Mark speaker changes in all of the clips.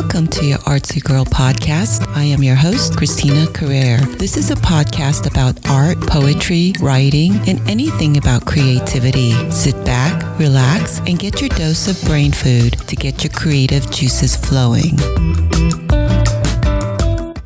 Speaker 1: Welcome to your Artsy Girl podcast. I am your host, Christina Carrere. This is a podcast about art, poetry, writing, and anything about creativity. Sit back, relax, and get your dose of brain food to get your creative juices flowing.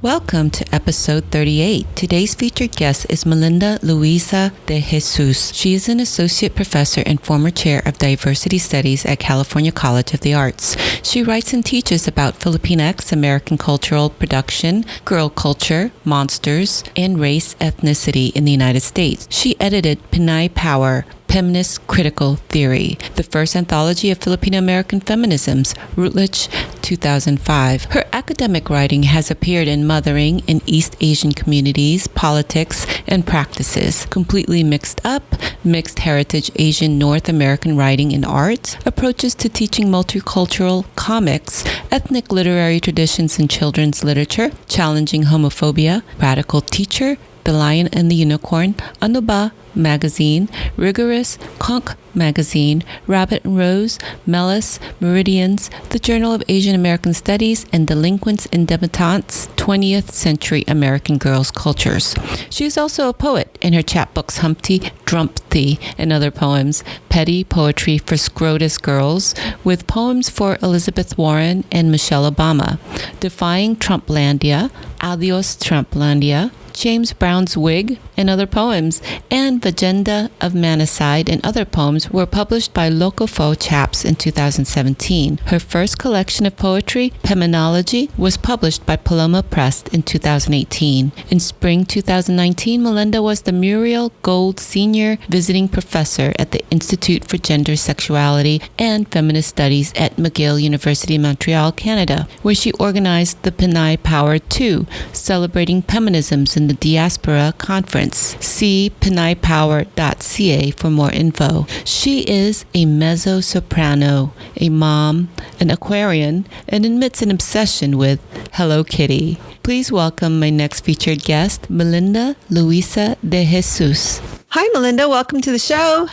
Speaker 1: Welcome to episode 38. Today's featured guest is Melinda Luisa de Jesús. She is an associate professor and former chair of diversity studies at California College of the Arts. She writes and teaches about Filipinx, American cultural production, girl culture, monsters, and race ethnicity in the United States. She edited Pinay Power, Feminist Critical Theory, the first anthology of Filipino-American feminisms, Routledge, 2005. Her academic writing has appeared in Mothering in East Asian Communities, Politics, and Practices, Completely Mixed Up, Mixed Heritage Asian North American Writing and Art, Approaches to Teaching Multicultural Comics, Ethnic Literary Traditions in Children's Literature, Challenging Homophobia, Radical Teacher, The Lion and the Unicorn, Ano Ba? Magazine, Rigorous, Conch Magazine, Rabbit and Rose, Melis, Meridians, the Journal of Asian American Studies, and Delinquents and Debutantes, 20th Century American Girls' Cultures. She is also a poet in her chapbooks Humpty Dumpty and other poems, Petty Poetry for Scrotus Girls, with poems for Elizabeth Warren and Michelle Obama, Defying Trumplandia, Adios Trumplandia, James Brown's Wig, and other poems, and Agenda of Manicide and other poems were published by Locofo Chaps in 2017. Her first collection of poetry, PEMINOLOGY, was published by Paloma Press in 2018. In spring 2019, Melinda was the Muriel Gold Senior Visiting Professor at the Institute for Gender, Sexuality, and Feminist Studies at McGill University, Montreal, Canada, where she organized the Pinay Power 2, Celebrating Feminisms in the Diaspora Conference. See pinaypower.ca for more info. She is a mezzo-soprano, a mom, an Aquarian, and admits an obsession with Hello Kitty. Please welcome my next featured guest, Melinda Luisa de Jesús. Hi, Melinda. Welcome to the show.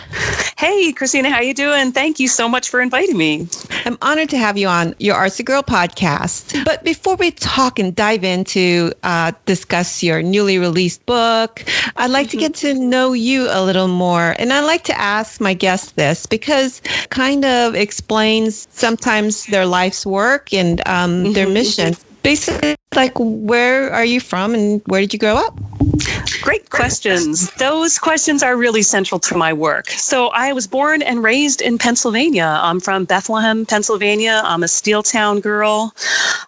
Speaker 2: Hey, Christina. How you doing? Thank you so much for inviting me.
Speaker 1: I'm honored to have you on your Artsy Girl podcast. But before we talk and dive into discuss your newly released book, I'd like to get to know you a little more. And I'd like to ask my guests this because it kind of explains sometimes their life's work and their mission. Basically, like, where are you from and where did you grow up?
Speaker 2: Great questions. Those questions are really central to my work. So I was born and raised in Pennsylvania. I'm from Bethlehem, Pennsylvania. I'm a steel town girl.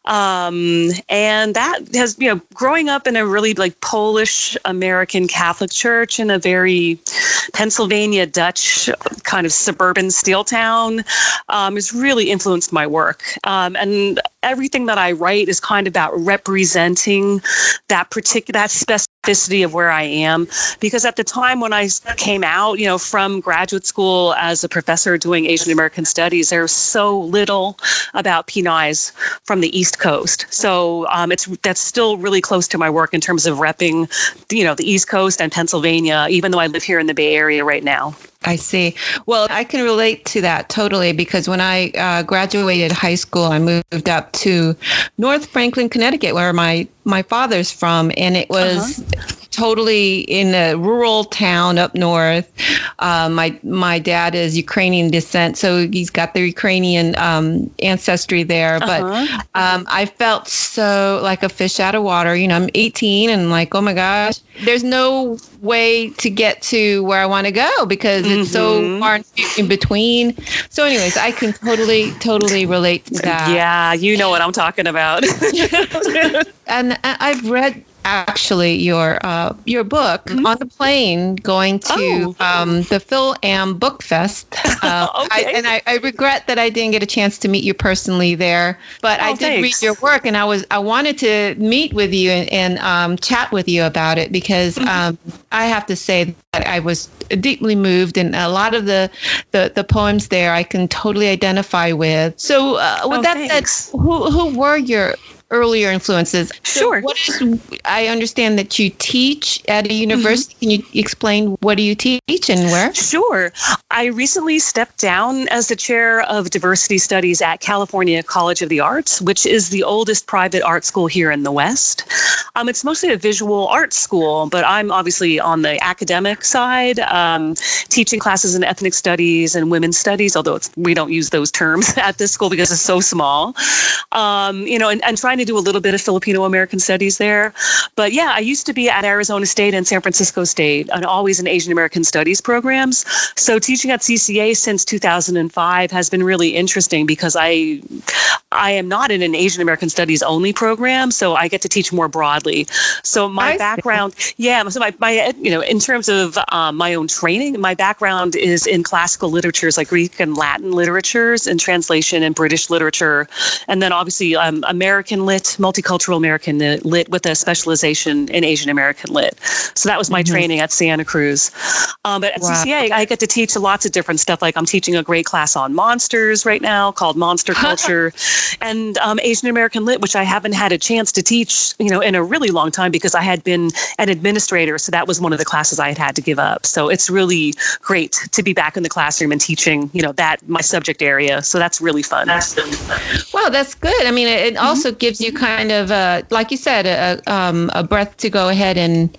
Speaker 2: And that has, growing up in a really like Polish American Catholic church in a very Pennsylvania Dutch kind of suburban steel town has really influenced my work. And everything that I write is kind of about representing that specificity of where I am. Because at the time when I came out, from graduate school as a professor doing Asian American studies, there was so little about Pinays from the East Coast. So that's still really close to my work in terms of repping, the East Coast and Pennsylvania, even though I live here in the Bay Area right now.
Speaker 1: I see. Well, I can relate to that totally because when I graduated high school, I moved up to North Franklin, Connecticut, where my father's from, and it was totally in a rural town up north. My dad is Ukrainian descent, so he's got the Ukrainian ancestry there. But I felt so like a fish out of water. I'm 18 and like, oh my gosh, there's no way to get to where I want to go because it's so far in between. So anyways, I can totally relate to that.
Speaker 2: Yeah, you know what I'm talking about.
Speaker 1: And I've read actually your book on the plane going to the Phil Am Book Fest.
Speaker 2: Okay.
Speaker 1: I regret that I didn't get a chance to meet you personally there, but I did read your work and I wanted to meet with you and chat with you about it because I have to say that I was deeply moved and a lot of the poems there I can totally identify with. So with that said, who were your earlier influences.
Speaker 2: Sure.
Speaker 1: So I understand that you teach at a university. Can you explain what do you teach and where?
Speaker 2: Sure. I recently stepped down as the chair of diversity studies at California College of the Arts, which is the oldest private art school here in the West. It's mostly a visual arts school, but I'm obviously on the academic side, teaching classes in ethnic studies and women's studies, although we don't use those terms at this school because it's so small. And trying to do a little bit of Filipino-American studies there. But yeah, I used to be at Arizona State and San Francisco State, and always in Asian American studies programs. So teaching at CCA since 2005 has been really interesting because I am not in an Asian American studies only program, so I get to teach more broadly. So my background, so my in terms of my own training, my background is in classical literatures like Greek and Latin literatures and translation and British literature. And then obviously American lit, multicultural American lit with a specialization in Asian American lit. So that was my training at Santa Cruz. But at CCA, I get to teach lots of different stuff. Like I'm teaching a great class on monsters right now called Monster Culture and Asian American lit, which I haven't had a chance to teach, in a really long time because I had been an administrator. So that was one of the classes I had to give up. So it's really great to be back in the classroom and teaching, that my subject area. So that's really fun.
Speaker 1: Well, that's good. I mean, it also gives you kind of, like you said, a breath to go ahead and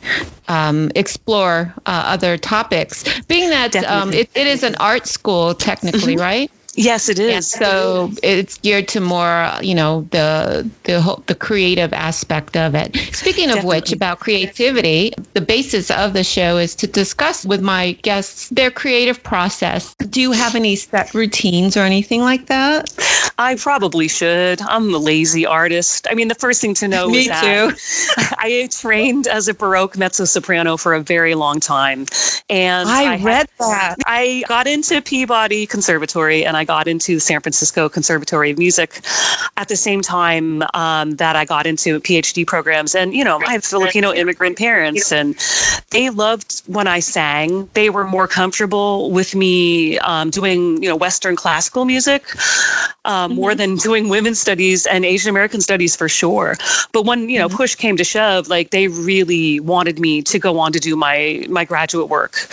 Speaker 1: explore other topics. Being that it is an art school technically, right?
Speaker 2: Yes, it is.
Speaker 1: And so it's geared to more, the creative aspect of it. Speaking of which, about creativity, the basis of the show is to discuss with my guests their creative process. Do you have any set routines or anything like that?
Speaker 2: I probably should. I'm a lazy artist. I mean, the first thing to know is that I trained as a Baroque mezzo-soprano for a very long time. And I read that. I got into Peabody Conservatory and I got into San Francisco Conservatory of Music at the same time that I got into PhD programs. And, I have Filipino immigrant parents and they loved when I sang. They were more comfortable with me doing, Western classical music. More than doing women's studies and Asian American studies for sure. But when, push came to shove, like they really wanted me to go on to do my graduate work,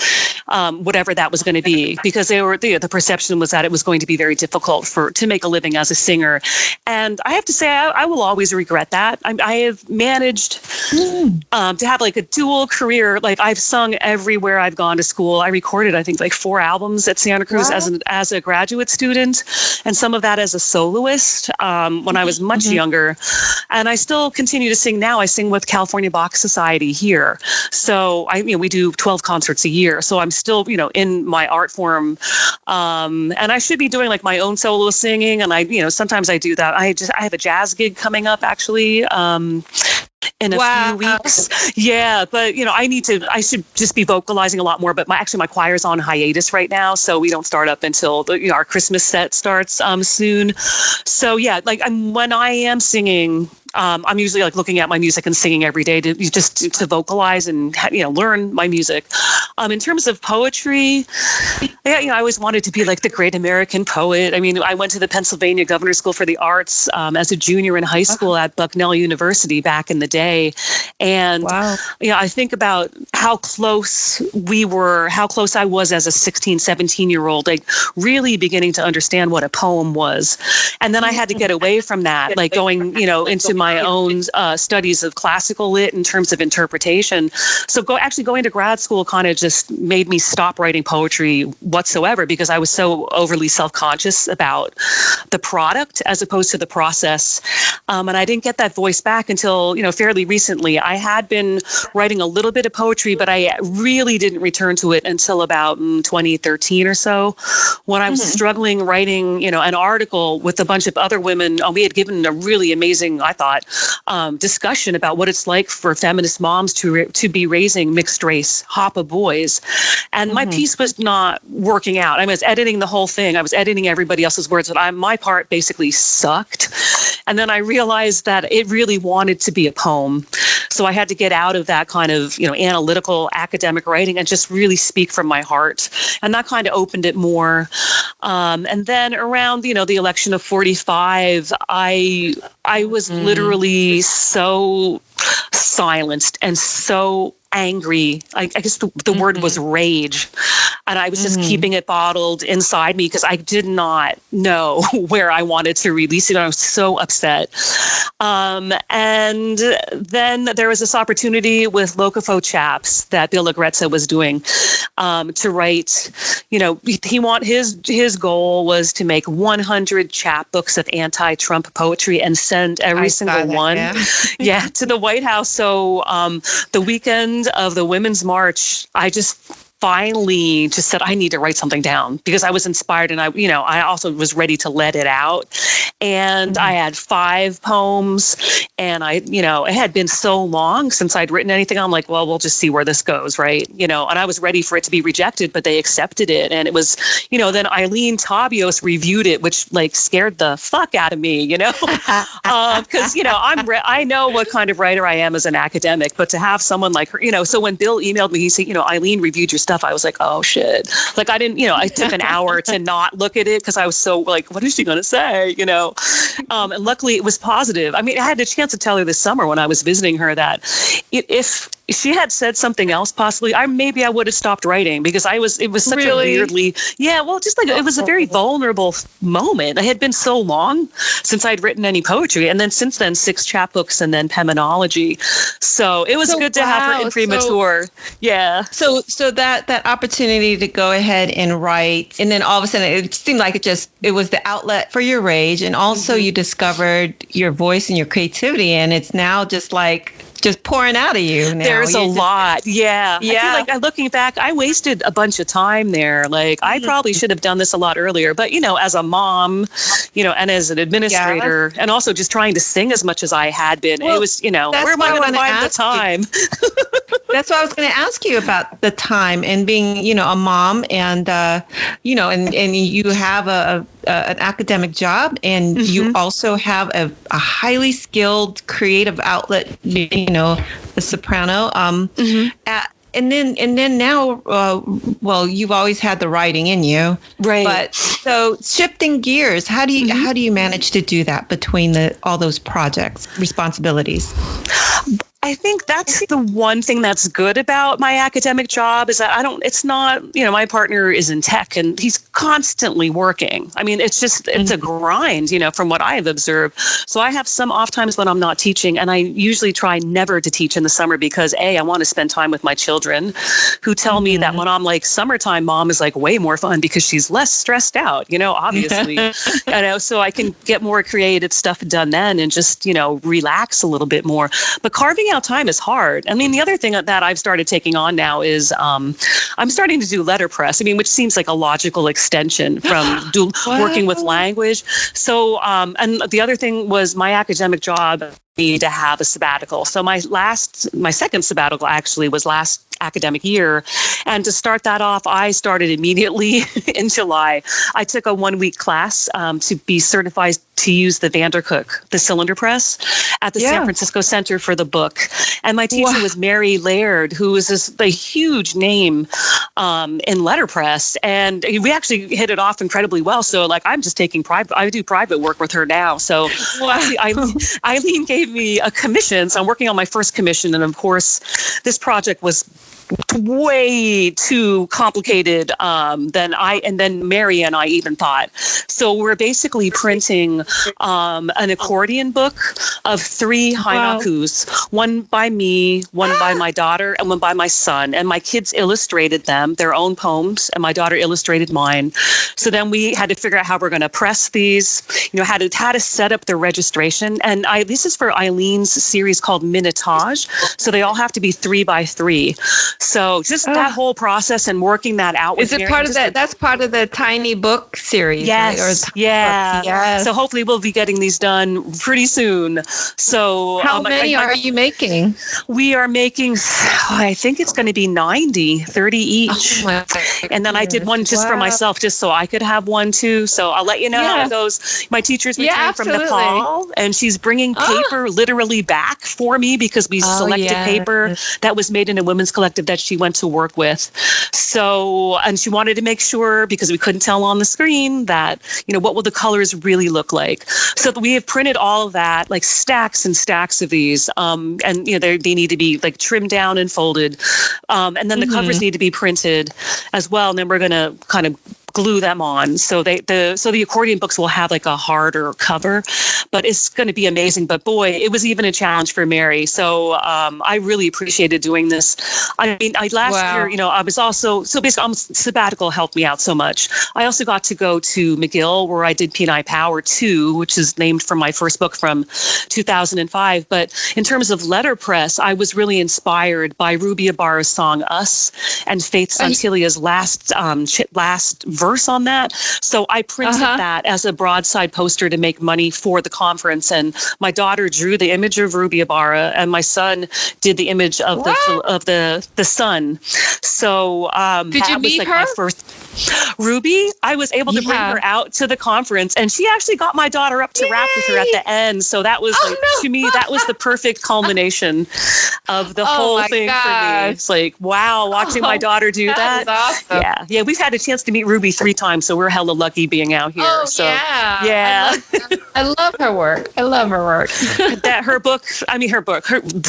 Speaker 2: whatever that was going to be, because the perception was that it was going to be very difficult to make a living as a singer. And I have to say, I will always regret that. I have managed to have like a dual career. Like I've sung everywhere I've gone to school. I recorded, I think, like 4 albums at Santa Cruz as a graduate student, and some of that as a soloist when I was much younger. And I still continue to sing now. I sing with California Bach Society here. So we do 12 concerts a year. So I'm still, in my art form. And I should be doing like my own solo singing. And sometimes I do that. I have a jazz gig coming up actually. In a few weeks. Yeah. But, I should just be vocalizing a lot more. But my choir's on hiatus right now. So we don't start up until our Christmas set starts soon. So yeah, when I am singing, I'm usually looking at my music and singing every day to vocalize and learn my music. In terms of poetry, I always wanted to be like the great American poet. I mean, I went to the Pennsylvania Governor's School for the Arts as a junior in high school at Bucknell University back in the day, and I think about how close I was as a 16, 17-year-old, really beginning to understand what a poem was, and then I had to get away from that, going into my own studies of classical lit in terms of interpretation. So going to grad school kind of just made me stop writing poetry whatsoever because I was so overly self-conscious about the product as opposed to the process. And I didn't get that voice back until, fairly recently. I had been writing a little bit of poetry, but I really didn't return to it until about 2013 or so when I was struggling writing, an article with a bunch of other women. We had given a really amazing, I thought, discussion about what it's like for feminist moms to be raising mixed race Hapa boys. And my piece was not working out. I was editing the whole thing. I was editing everybody else's words, but my part basically sucked. And then I realized that it really wanted to be a poem. So I had to get out of that kind of, analytical academic writing and just really speak from my heart. And that kind of opened it more. And then around, the election of 45, I was literally so silenced and so angry. I guess the word was rage. And I was just keeping it bottled inside me because I did not know where I wanted to release it. I was so upset. And then there was this opportunity with Locafo Chaps that Bill Agrezza was doing to write, his goal was to make 100 chapbooks of anti-Trump poetry and send every single one to the White House. So the weekend of the Women's March, I just finally just said, I need to write something down because I was inspired and I also was ready to let it out. And I had 5 poems and it had been so long since I'd written anything. I'm like, well, we'll just see where this goes. Right. And I was ready for it to be rejected, but they accepted it. And it was, then Eileen Tabios reviewed it, which scared the fuck out of me, because, I know what kind of writer I am as an academic, but to have someone like her, so when Bill emailed me, he said, Eileen reviewed your stuff. I was like, oh shit. I didn't, I took an hour to not look at it because I was so what is she going to say? And luckily it was positive. I mean, I had a chance to tell her this summer when I was visiting her that if she had said something else, possibly, maybe I would have stopped writing because it was such a weirdly, it was a very vulnerable moment. It had been so long since I'd written any poetry. And then since then, 6 chapbooks and then Peminology. So it was good to have her in premature.
Speaker 1: So that opportunity to go ahead and write, and then all of a sudden it seemed like it was the outlet for your rage. And also you discovered your voice and your creativity. And it's now just pouring out of you now.
Speaker 2: There's a lot. Yeah. I feel looking back, I wasted a bunch of time there. I probably should have done this a lot earlier. But, as a mom, and as an administrator, and also just trying to sing as much as I had been, it was, where am I going to find the time?
Speaker 1: That's what I was going to ask you about the time and being, a mom and, and you have an academic job and you also have a highly skilled creative outlet, the soprano. And then now, you've always had the writing in you,
Speaker 2: right?
Speaker 1: But so shifting gears, how do you manage to do that between all those projects, responsibilities?
Speaker 2: I think that's the one thing that's good about my academic job is that it's not, my partner is in tech and he's constantly working. I mean, it's a grind, from what I have observed. So I have some off times when I'm not teaching, and I usually try never to teach in the summer because I want to spend time with my children who tell me that when I'm summertime, mom is way more fun because she's less stressed out, obviously, so I can get more creative stuff done then and just, relax a little bit more. But carving out time is hard. I mean, the other thing that I've started taking on now is I'm starting to do letterpress. I mean, which seems like a logical extension from working with language. So, and the other thing was my academic job me to have a sabbatical. So my second sabbatical actually was last academic year. And to start that off, I started immediately in July. I took a 1-week class to be certified to use the Vandercook, the cylinder press, at the San Francisco Center for the Book. And my teacher was Mary Laird, who is a huge name in letterpress. And we actually hit it off incredibly well. So I'm just taking I do private work with her now. So Eileen gave me a commission. So I'm working on my first commission. And of course, this project was way too complicated than Mary and I even thought. So we're basically printing an accordion book of 3 haikus, one by me, one by my daughter, and one by my son. And my kids illustrated them, their own poems, and my daughter illustrated mine. So then we had to figure out how we're going to press these, how to set up the registration. And this is for Eileen's series called Minutage. So they all have to be 3 by 3. So just that whole process and working that out.
Speaker 3: Is it part of that? That's part of the tiny book series.
Speaker 2: Yes.
Speaker 3: Right?
Speaker 2: Yeah.
Speaker 3: Yes.
Speaker 2: So hopefully we'll be getting these done pretty soon. So
Speaker 3: how many are you making?
Speaker 2: We are making, I think it's going to be 30 each.
Speaker 3: Oh,
Speaker 2: and then I did one just for myself, just so I could have one too. So I'll let you know how it goes. My teacher's returned from Nepal, and she's bringing paper literally back for me because we selected paper that was made in a women's collective that she went to work with. So, and she wanted to make sure, because we couldn't tell on the screen, that, what will the colors really look like. So we have printed all of that, like stacks and stacks of these. And, they need to be like trimmed down and folded. And then the covers need to be printed as well. And then we're going to kind of glue them on. So the accordion books will have like a harder cover, but it's going to be amazing. But boy, it was even a challenge for Mary. So I really appreciated doing this. I mean, last year, I was also, so basically sabbatical helped me out so much. I also got to go to McGill, where I did P&I Power 2, which is named from my first book from 2005. But in terms of letterpress, I was really inspired by Ruby Ibarra's song Us and Faith Santilla's last verse on that. So I printed that as a broadside poster to make money for the conference. And my daughter drew the image of Ruby Ibarra, and my son did the image of the sun. So
Speaker 3: did you meet her?
Speaker 2: My first Ruby, I was able to bring her out to the conference, and she actually got my daughter up to rap with her at the end. So that was to me, that was the perfect culmination of the whole thing for me. It's like, wow, watching my daughter do that.
Speaker 3: Awesome.
Speaker 2: Yeah. We've had a chance to meet Ruby 3 times, so we're hella lucky being out here.
Speaker 3: I love her work.
Speaker 2: That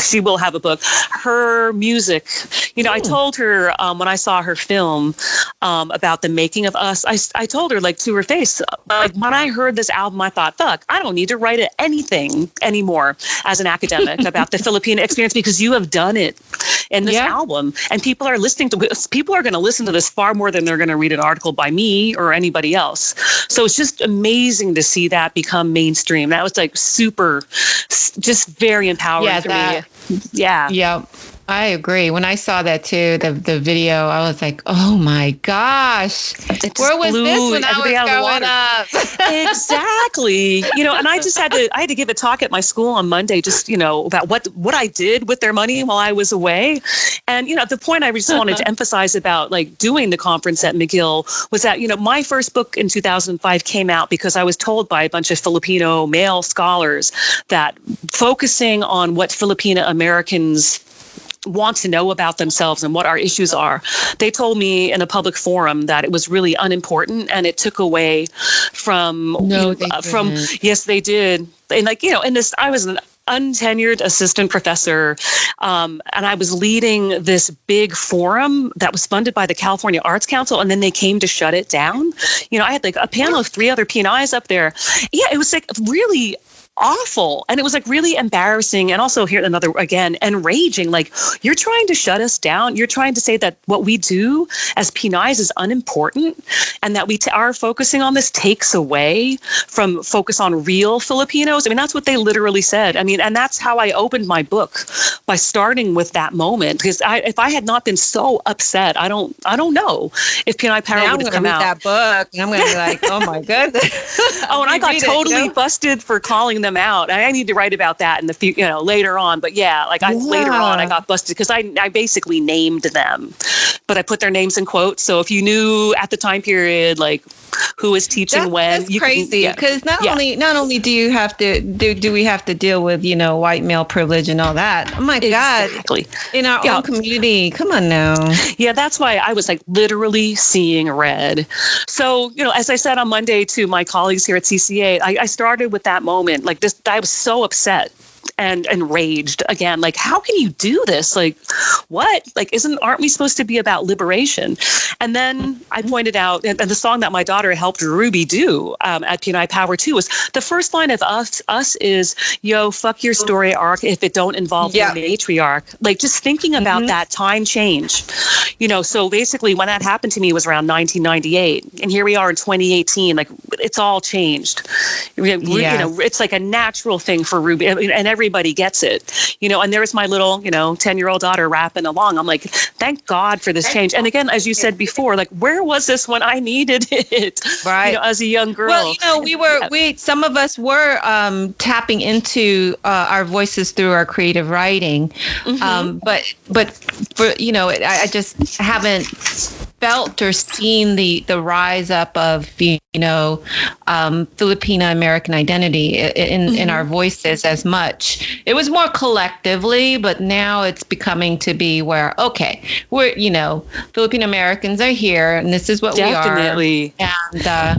Speaker 2: she will have a book. Her music, I told her when I saw her film about the making of Us, I told her, like, to her face, like, when I heard this album, I thought, fuck, I don't need to write anything anymore as an academic about the Filipino experience, because you have done it in this album, and people are going to listen to this far more than they're going to read an article by me or anybody else. So it's just amazing to see that become mainstream. That was like super, just very empowering for me. Yeah.
Speaker 3: I agree. When I saw that too, the video, I was like, oh my gosh, where was this when I was growing up?
Speaker 2: Exactly. And I had to give a talk at my school on Monday, just, about what I did with their money while I was away. And, the point I just wanted to emphasize about like doing the conference at McGill was that, my first book in 2005 came out because I was told by a bunch of Filipino male scholars that focusing on what Filipino Americans want to know about themselves and what our issues are. They told me in a public forum that it was really unimportant, and it took away from, yes, they did. And like, in this, I was an untenured assistant professor, and I was leading this big forum that was funded by the California Arts Council, and then they came to shut it down. I had like a panel of 3 other P&Is up there. Yeah, it was like really awful. And it was like really embarrassing. And also here another, again, enraging, like, you're trying to shut us down. You're trying to say that what we do as P&Is is unimportant, and that we are focusing on this takes away from focus on real Filipinos. I mean, that's what they literally said. I mean, and that's how I opened my book, by starting with that moment. Because if I had not been so upset, I don't know if P&I Power would have come out.
Speaker 3: I'm going to read that book, and I'm going to be like, oh my goodness.
Speaker 2: And I got totally busted for calling them out. I need to write about that in the later on. But yeah, like later on I got busted because I basically named them, but I put their names in quotes. So if you knew at the time period, like, who is teaching when,
Speaker 3: that's crazy. Because not only do you have to do we have to deal with white male privilege and all that. Oh my God, in our own community. Come on now.
Speaker 2: Yeah, that's why I was like literally seeing red. So as I said on Monday to my colleagues here at CCA, I started with that moment. Like this, I was so upset and enraged again. Like, how can you do this? Like, what? Like, aren't we supposed to be about liberation? And then I pointed out, and the song that my daughter helped Ruby do at P&I Power 2 was the first line of Us is, yo, fuck your story arc if it don't involve the matriarch. Like, just thinking about that time change. So basically when that happened to me was around 1998. And here we are in 2018. Like, it's all changed. It's like a natural thing for Ruby. And every everybody gets it, and there's my little, 10-year-old daughter rapping along. I'm like, thank God for this change. And again, as you said before, like, where was this when I needed it? Right. As a young girl.
Speaker 3: Well, some of us were tapping into our voices through our creative writing. But for, I just haven't felt or seen the rise up of, Filipino American identity in our voices as much. It was more collectively, but now it's becoming to be where, okay, we're, Filipino Americans are here and this is what
Speaker 2: Definitely.
Speaker 3: We are.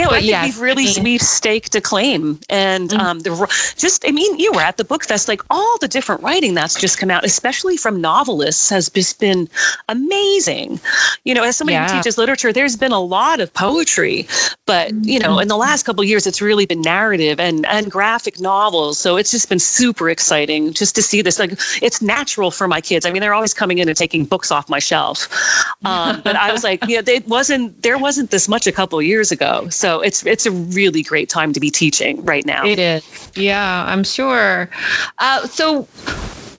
Speaker 3: And
Speaker 2: we've staked a claim. And you were at the book fest, like all the different writing that's just come out, especially from novelists, has just been amazing. As somebody who teaches literature, there's been a lot of poetry, but, in the last couple of years, it's really been narrative and graphic novels. So it's just been super exciting just to see this. Like, it's natural for my kids. I mean, they're always coming in and taking books off my shelf. But I was like, there wasn't this much a couple of years ago. So it's a really great time to be teaching right now.
Speaker 3: It is. Yeah, I'm sure. So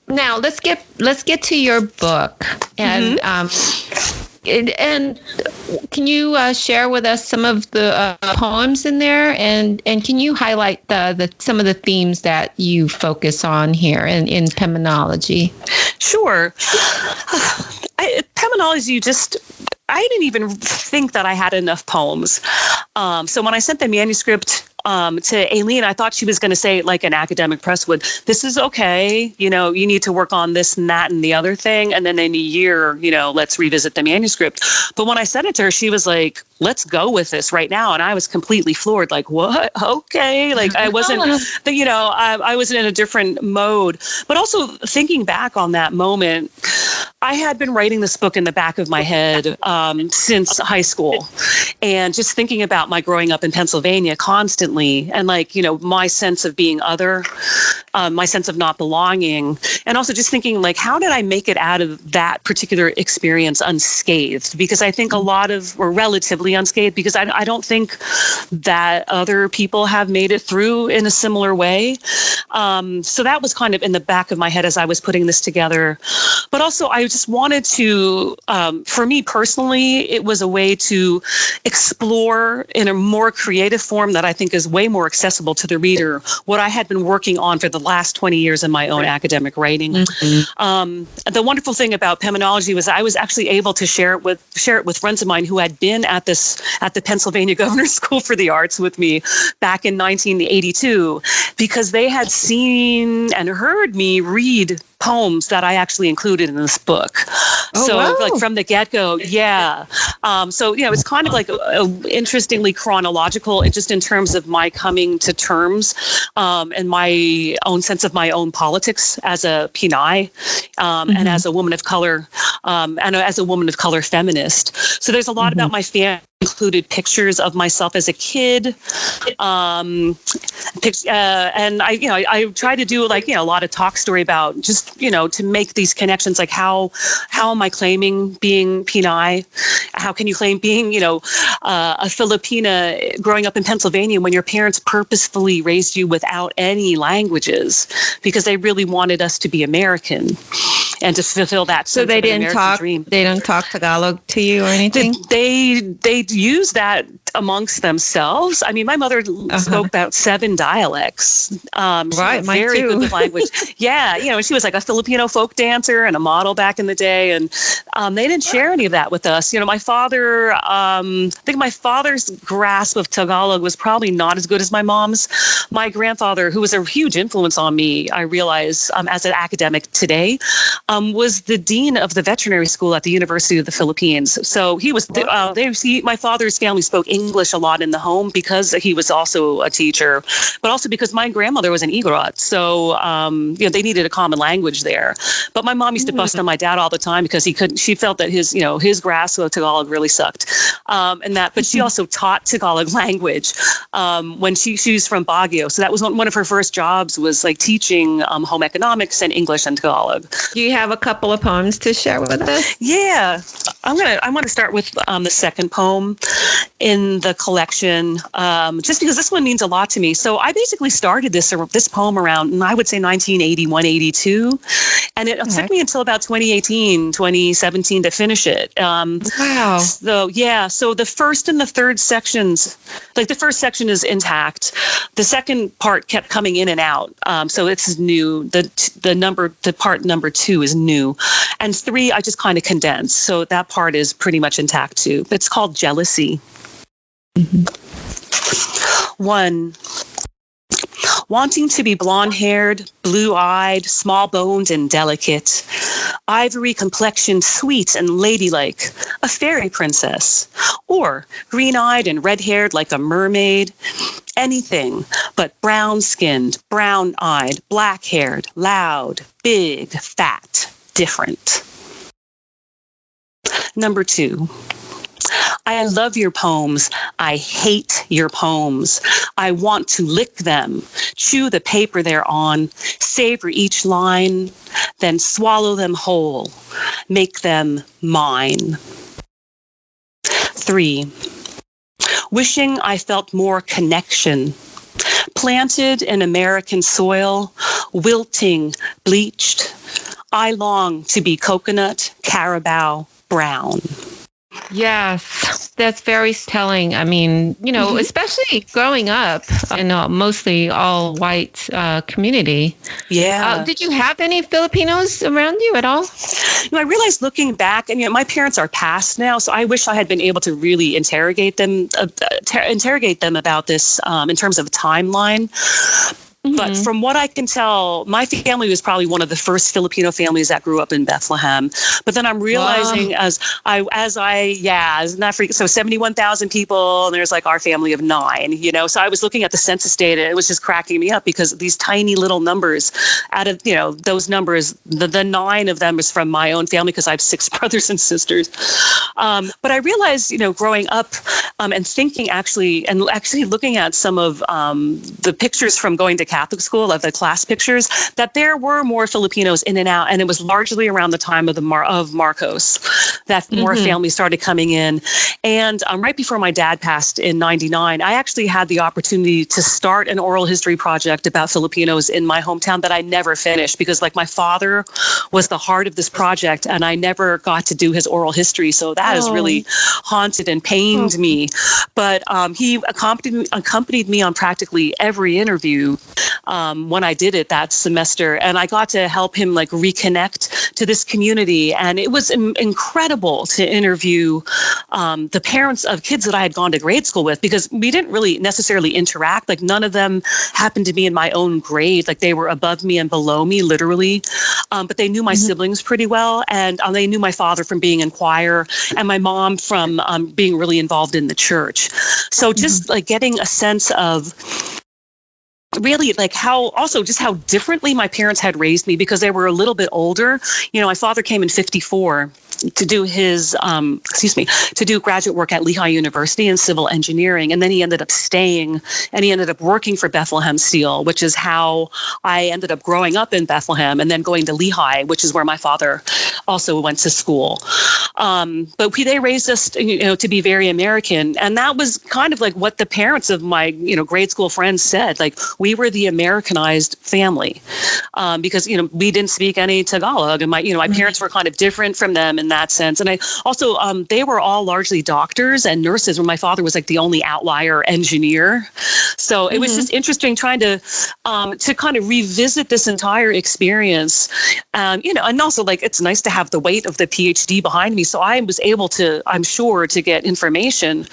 Speaker 3: now let's get to your book. And and can you share with us some of the poems in there, and can you highlight some of the themes that you focus on here in Peminology?
Speaker 2: Sure. Peminology, I didn't even think that I had enough poems. So when I sent the manuscript to Aileen, I thought she was going to say, like an academic press would, this is okay, you need to work on this and that and the other thing. And then in a year, let's revisit the manuscript. But when I sent it to her, she was like, let's go with this right now. And I was completely floored, like, what? Okay. Like, I wasn't, I was in a different mode. But also thinking back on that moment, I had been writing this book in the back of my head since high school, and just thinking about my growing up in Pennsylvania constantly, and my sense of being other, my sense of not belonging, and also just thinking, like, how did I make it out of that particular experience unscathed? Because I think or relatively unscathed, because I don't think that other people have made it through in a similar way. So that was kind of in the back of my head as I was putting this together. But also, I just wanted to, for me personally, it was a way to explore in a more creative form that I think is way more accessible to the reader what I had been working on for the last 20 years in my own academic writing. The wonderful thing about Peminology was I was actually able to share it with friends of mine who had been at the Pennsylvania Governor's School for the Arts with me back in 1982, because they had seen and heard me read poems that I actually included in this book. Like from the get-go, yeah. It's kind of like interestingly chronological, just in terms of my coming to terms and my own sense of my own politics as a Pinay and as a woman of color, and as a woman of color feminist. So there's a lot about my family. Included pictures of myself as a kid, and I try to do a lot of talk story about just to make these connections, like how am I claiming being Pinay? How can you claim being a Filipina growing up in Pennsylvania when your parents purposefully raised you without any languages because they really wanted us to be American and to fulfill that.
Speaker 3: So they didn't dream. They don't talk Tagalog to you or anything.
Speaker 2: They use that amongst themselves. I mean, my mother spoke about 7 dialects.
Speaker 3: Right, mine
Speaker 2: very
Speaker 3: too.
Speaker 2: good with language. Yeah, she was like a Filipino folk dancer and a model back in the day, and they didn't share any of that with us. My father, I think my father's grasp of Tagalog was probably not as good as my mom's. My grandfather, who was a huge influence on me, I realize as an academic today, was the dean of the veterinary school at the University of the Philippines. So he was. My father's family spoke English a lot in the home because he was also a teacher, but also because my grandmother was an Igorot. So, they needed a common language there. But my mom used to bust on my dad all the time because she felt that his grasp of Tagalog really sucked. But she also taught Tagalog language when she was from Baguio. So that was one of her first jobs, was like teaching home economics and English and Tagalog.
Speaker 3: Do you have a couple of poems to share with us?
Speaker 2: Yeah. I want to start with the second poem in the collection, just because this one means a lot to me. So I basically started this poem around, I would say 1981, 82, and it took me until about 2018, 2017 to finish it.
Speaker 3: Wow.
Speaker 2: So yeah, so the first and the third sections, like the first section is intact. The second part kept coming in and out. So it's new. The part number 2 is new, and 3 I just kind of condensed. So that part is pretty much intact too. It's called Jealousy. 1. Wanting to be blonde-haired, blue-eyed, small-boned and delicate, ivory complexioned, sweet and ladylike, a fairy princess, or green-eyed and red-haired like a mermaid, anything but brown-skinned, brown-eyed, black-haired, loud, big, fat, different. Number 2. I love your poems. I hate your poems. I want to lick them, chew the paper they're on, savor each line, then swallow them whole, make them mine. 3. Wishing I felt more connection. Planted in American soil, wilting, bleached, I long to be coconut, carabao, brown.
Speaker 3: Yes, that's very telling. I mean, especially growing up in a mostly all white community.
Speaker 2: Yeah.
Speaker 3: Did you have any Filipinos around you at all?
Speaker 2: I realized looking back, and my parents are passed now, so I wish I had been able to really interrogate them about this in terms of a timeline. But from what I can tell, my family was probably one of the first Filipino families that grew up in Bethlehem. But then I'm realizing so 71,000 people, and there's like our family of 9, So I was looking at the census data. It was just cracking me up because these tiny little numbers out of, those numbers, the 9 of them is from my own family because I have 6 brothers and sisters. But I realized, growing up and thinking actually looking at some of the pictures from going to Catholic school, of the class pictures, that there were more Filipinos in and out, and it was largely around the time of of Marcos that more families started coming in. And right before my dad passed in '99, I actually had the opportunity to start an oral history project about Filipinos in my hometown that I never finished because, my father was the heart of this project, and I never got to do his oral history. So that has really haunted and pained me. But he accompanied me on practically every interview when I did it that semester, and I got to help him reconnect to this community. And it was incredible to interview the parents of kids that I had gone to grade school with, because we didn't really necessarily interact. None of them happened to be in my own grade. They were above me and below me, literally. But they knew my siblings pretty well, and they knew my father from being in choir and my mom from being really involved in the church. So just getting a sense of really how differently my parents had raised me, because they were a little bit older. My father came in 1954 to do his, to do graduate work at Lehigh University in civil engineering. And then he ended up staying and he ended up working for Bethlehem Steel, which is how I ended up growing up in Bethlehem and then going to Lehigh, which is where my father also went to school. But they raised us, to be very American. And that was kind of what the parents of my, grade school friends said. We were the Americanized family because, we didn't speak any Tagalog. And my parents were kind of different from them in that sense. And I also, they were all largely doctors and nurses, where my father was the only outlier engineer. So it was just interesting trying to kind of revisit this entire experience. And also it's nice to have the weight of the PhD behind me. So I was able to, I'm sure, to get information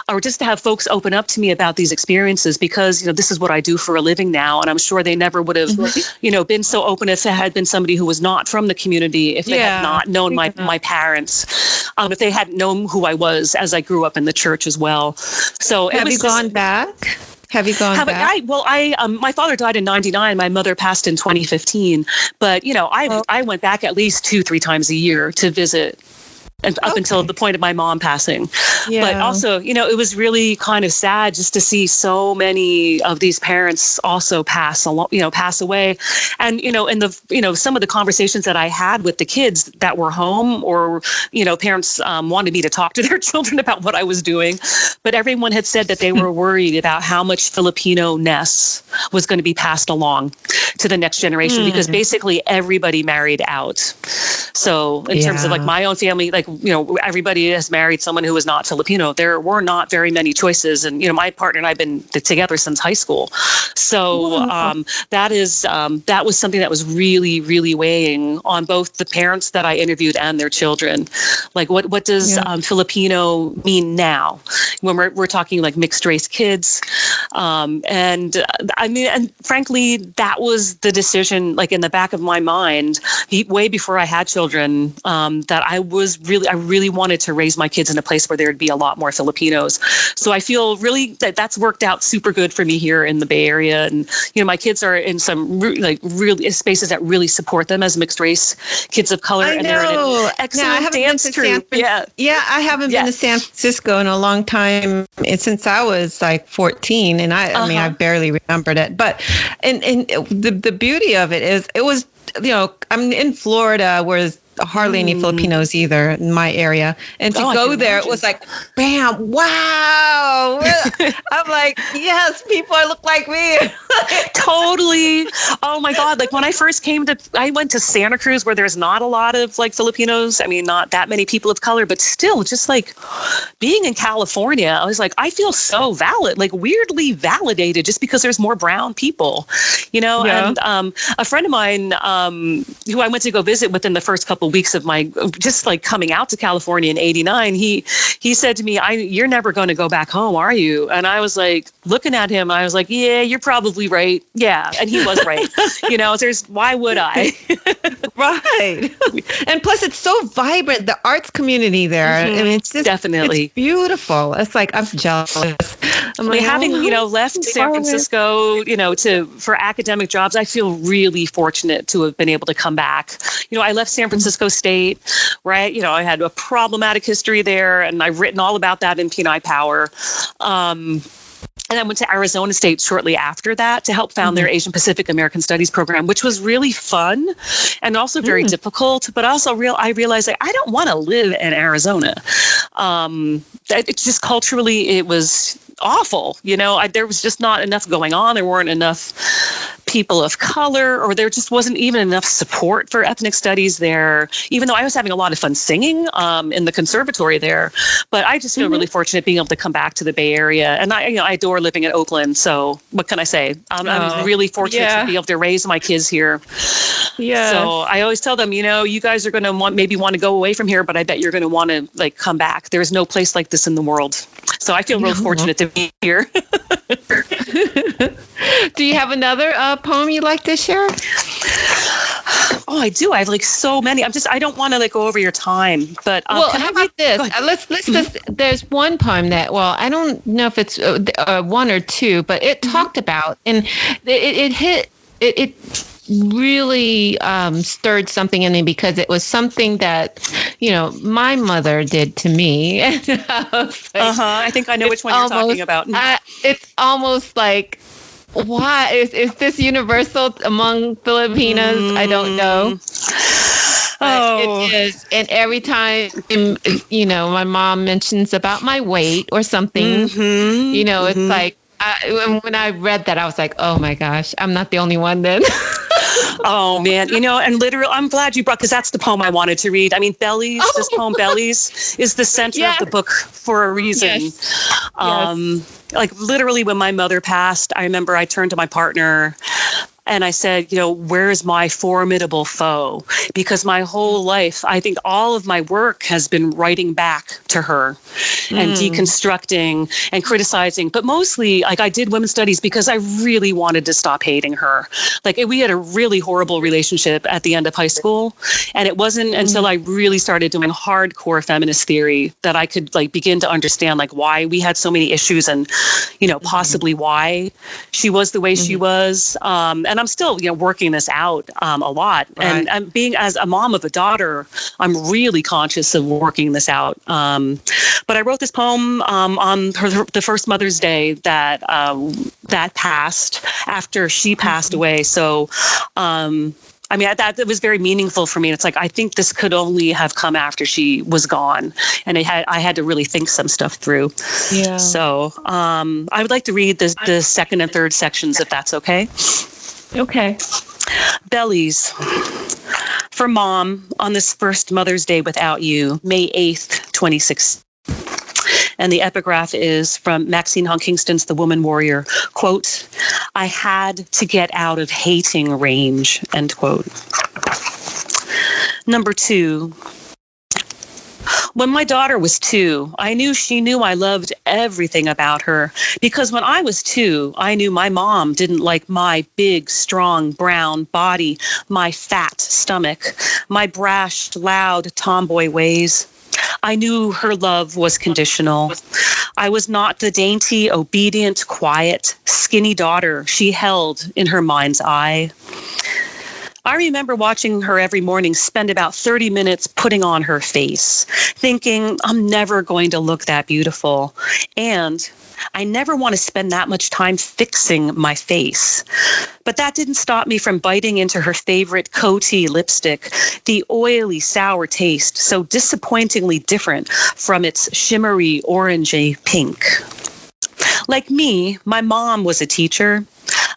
Speaker 2: or just to have folks open up to me about these experiences, because, this is what I do for a living now. And I'm sure they never would have, been so open if it had been somebody who was not from the community, if they had not known my parents, if they hadn't known who I was as I grew up in the church as well. So
Speaker 3: have you gone back? Have you gone back?
Speaker 2: My father died in 1999. My mother passed in 2015. But, I went back at least 2-3 times a year to visit. and up until the point of my mom passing. But also, it was really kind of sad just to see so many of these parents also pass away. And, in the, some of the conversations that I had with the kids that were home, or, parents wanted me to talk to their children about what I was doing. But everyone had said that they were worried about how much Filipino-ness was going to be passed along to the next generation, because basically everybody married out. So in terms of like my own family, like, everybody has married someone who was not Filipino. There were not very many choices. And, my partner and I have been together since high school. So that was something that was really, really weighing on both the parents that I interviewed and their children. Like, what does Filipino mean now when we're talking like mixed race kids? And frankly, that was the decision, like in the back of my mind, way before I had children, that I really wanted to raise my kids in a place where there'd be a lot more Filipinos. So I feel really that's worked out super good for me here in the Bay Area. And, my kids are in some really spaces that really support them as mixed race kids of color. And they're in an excellent dance troupe.
Speaker 3: I haven't been to San Francisco in a long time, since I was like 14. And I mean, I barely remembered it. But and the beauty of it is, it was, I'm in Florida, where hardly any Filipinos either in my area. And to go there, it was like, bam, wow. I'm like, yes, people look like me.
Speaker 2: Totally. Oh my God. Like when I first I went to Santa Cruz, where there's not a lot of like Filipinos. I mean, not that many people of color, but still just like being in California, I was like, I feel so weirdly validated just because there's more brown people, and a friend of mine who I went to go visit within the first couple weeks of my just like coming out to California in '89, he said to me, "You're never going to go back home, are you?" And I was like, looking at him, I was like, "Yeah, you're probably right." Yeah, and he was right. Why would I?
Speaker 3: Right. And plus, it's so vibrant. The arts community there. I mean, it's just
Speaker 2: definitely
Speaker 3: it's beautiful. It's like, I'm jealous.
Speaker 2: Having left San Francisco, for academic jobs, I feel really fortunate to have been able to come back. I left San Francisco State, right? I had a problematic history there, and I've written all about that in P&I Power. And I went to Arizona State shortly after that to help found their Asian Pacific American Studies program, which was really fun and also very difficult. But also I realized I don't want to live in Arizona. It's just culturally, it was awful. There was just not enough going on. There weren't enough people of color, or there just wasn't even enough support for ethnic studies there, even though I was having a lot of fun singing in the conservatory there. But I just feel really fortunate being able to come back to the Bay Area. And I adore living in Oakland. So what can I say? I'm really fortunate to be able to raise my kids here. Yeah. So I always tell them, you guys are going to want to go away from here, but I bet you're going to want to come back. There's no place like this in the world. So I feel real fortunate to be here.
Speaker 3: Do you have another poem you'd like to share?
Speaker 2: Oh, I do. I have so many. I don't want to go over your time, but
Speaker 3: how about this? Let's there's one poem that, I don't know if it's one or two, but it talked about, and it really stirred something in me, because it was something that, my mother did to me.
Speaker 2: I think I know which one you're talking about.
Speaker 3: It's almost like, why is this universal among Filipinos? I don't know. It is. And every time, my mom mentions about my weight or something, it's like, when I read that, I was like, oh my gosh, I'm not the only one then.
Speaker 2: Oh man, and literally, I'm glad you brought, because that's the poem I wanted to read. I mean, Bellies, this poem, Bellies, is the center of the book for a reason. Yes. Literally, when my mother passed, I remember I turned to my partner and I said, where's my formidable foe? Because my whole life, I think all of my work has been writing back to her and deconstructing and criticizing. But mostly, I did women's studies because I really wanted to stop hating her. We had a really horrible relationship at the end of high school. And it wasn't until I really started doing hardcore feminist theory that I could begin to understand why we had so many issues and, possibly why she was the way she was. and I'm still, working this out a lot.
Speaker 3: Right.
Speaker 2: And being as a mom of a daughter, I'm really conscious of working this out. But I wrote this poem on the first Mother's Day that passed after she passed away. So, it was very meaningful for me. It's like, I think this could only have come after she was gone. And I had to really think some stuff through.
Speaker 3: Yeah.
Speaker 2: So I would like to read the second and third sections, if that's okay.
Speaker 3: Okay.
Speaker 2: Bellies. For Mom, on this first Mother's Day without you, May 8th, 2016. And the epigraph is from Maxine Hong Kingston's The Woman Warrior. Quote, I had to get out of hating range, end quote. Number 2. When my daughter was 2, I knew she knew I loved everything about her, because when I was 2, I knew my mom didn't like my big, strong, brown body, my fat stomach, my brash, loud tomboy ways. I knew her love was conditional. I was not the dainty, obedient, quiet, skinny daughter she held in her mind's eye. I remember watching her every morning spend about 30 minutes putting on her face, thinking, I'm never going to look that beautiful. And I never want to spend that much time fixing my face. But that didn't stop me from biting into her favorite Coty lipstick, the oily, sour taste, so disappointingly different from its shimmery, orangey pink. Like me, my mom was a teacher.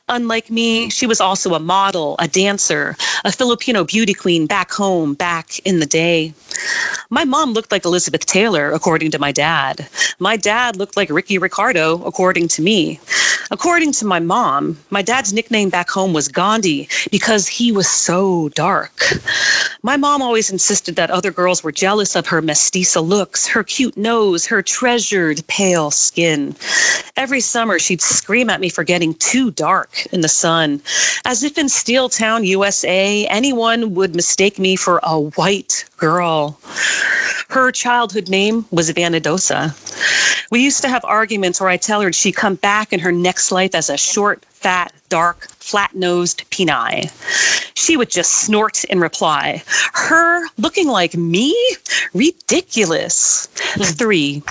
Speaker 2: Unlike me, she was also a model, a dancer, a Filipino beauty queen back home, back in the day. My mom looked like Elizabeth Taylor, according to my dad. My dad looked like Ricky Ricardo, according to me. According to my mom, my dad's nickname back home was Gandhi because he was so dark. My mom always insisted that other girls were jealous of her mestiza looks, her cute nose, her treasured pale skin. Every summer, she'd scream at me for getting too dark in the sun, as if in Steel Town, USA, anyone would mistake me for a white girl. Her childhood name was Vanadosa. We used to have arguments where I tell her she'd come back in her next life as a short, fat, dark, flat-nosed Pinay. She would just snort in reply. Her looking like me? Ridiculous. 3.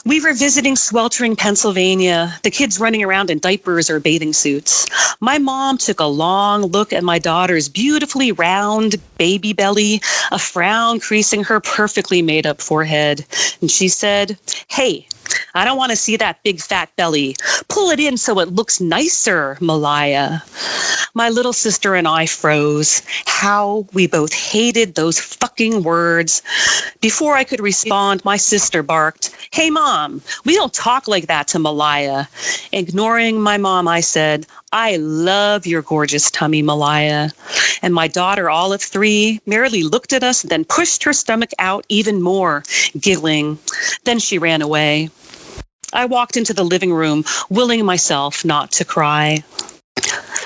Speaker 2: We were visiting sweltering Pennsylvania, the kids running around in diapers or bathing suits. My mom took a long look at my daughter's beautifully round baby belly, a frown creasing her perfectly made-up forehead. And she said, hey, I don't want to see that big fat belly. Pull it in so it looks nicer, Malaya. My little sister and I froze. How we both hated those fucking words. Before I could respond, my sister barked, hey, Mom, we don't talk like that to Malaya. Ignoring my mom, I said, I love your gorgeous tummy, Malaya. And my daughter, Olive 3, merely looked at us, then pushed her stomach out even more, giggling. Then she ran away. I walked into the living room, willing myself not to cry.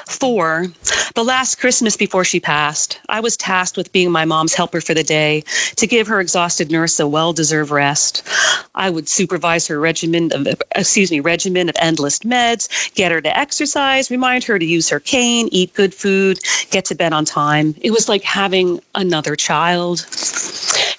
Speaker 2: 4, the last Christmas before she passed, I was tasked with being my mom's helper for the day to give her exhausted nurse a well-deserved rest. I would supervise her regimen of endless meds, get her to exercise, remind her to use her cane, eat good food, get to bed on time. It was like having another child.